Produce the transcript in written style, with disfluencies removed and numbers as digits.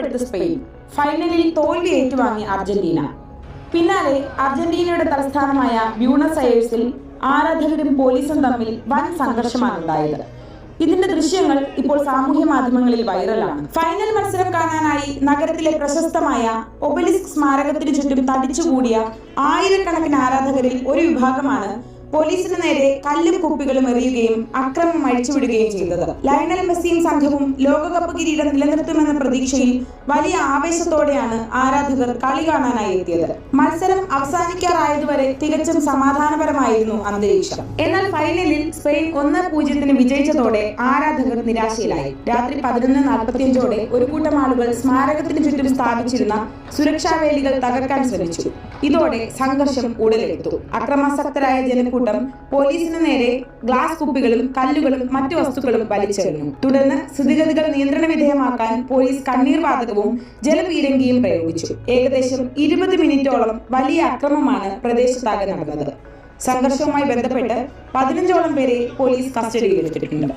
കപ്പെടുത്ത Spain. ഫൈനലിൽ തോൽവി ഏറ്റുവാങ്ങി അർജന്റീന. പിന്നാലെ അർജന്റീനയുടെ തലസ്ഥാനമായ ബ്യൂണസ് അയേഴ്സിൽ ആരാധകരും പോലീസും തമ്മിൽ വൻ സംഘർഷമാണ് ഉണ്ടായത്. ഇതിന്റെ ദൃശ്യങ്ങൾ ഇപ്പോൾ സാമൂഹ്യ മാധ്യമങ്ങളിൽ വൈറലാണ്. ഫൈനൽ മത്സരം കാണാനായി നഗരത്തിലെ പ്രശസ്തമായ ഒബലിസ്ക് സ്മാരകത്തിന് ചുറ്റും തടിച്ചുകൂടിയ ആയിരക്കണക്കിന് ആരാധകരിൽ ഒരു വിഭാഗമാണ് പോലീസിന് നേരെ കല്ലും കുപ്പികളും എറിയുകയും അക്രമം അഴിച്ചുവിടുകയും ചെയ്തത്. ലയണൽ മെസ്സിയും സംഘവും ലോകകപ്പ് കിരീടം നിലനിർത്തുമെന്ന പ്രതീക്ഷയിൽ വലിയ ആവേശത്തോടെയാണ് ആരാധകർ കളി കാണാനായി എത്തിയത്. മത്സരം അവസാനിക്കാറായതുവരെ തികച്ചും സമാധാനപരമായിരുന്നു അന്തരീക്ഷം. എന്നാൽ ഫൈനലിൽ സ്പെയിൻ 1-0 വിജയിച്ചതോടെ ആരാധകർ നിരാശയിലായി. രാത്രി 11:45 ഒരു കൂട്ടം ആളുകൾ സ്മാരകത്തിന് ചുറ്റും സ്ഥാപിച്ചിരുന്ന സുരക്ഷാ വേലികൾ തകർക്കാൻ ശ്രമിച്ചു. ഇതോടെ സംഘർഷം ഉടലെടുത്തു. അക്രമാസക്തരായ ജനക്കൂട്ടം പോലീസിന് നേരെ ഗ്ലാസ് കുപ്പികളും കല്ലുകളും മറ്റു വസ്തുക്കളും വലിച്ചെറിഞ്ഞു. തുടർന്ന് സ്ഥിതിഗതികൾ നിയന്ത്രണ വിധേയമാക്കാൻ പോലീസ് കണ്ണീർ വാതകവും ജലപീരങ്കിയും പ്രയോഗിച്ചു. ഏകദേശം 20 മിനിറ്റോളം വലിയ അക്രമമാണ് പ്രദേശത്താകെ നടന്നത്. സംഘർഷവുമായി ബന്ധപ്പെട്ട് 15ഓളം പേരെ പോലീസ് കസ്റ്റഡിയിലെടുത്തിട്ടുണ്ട്.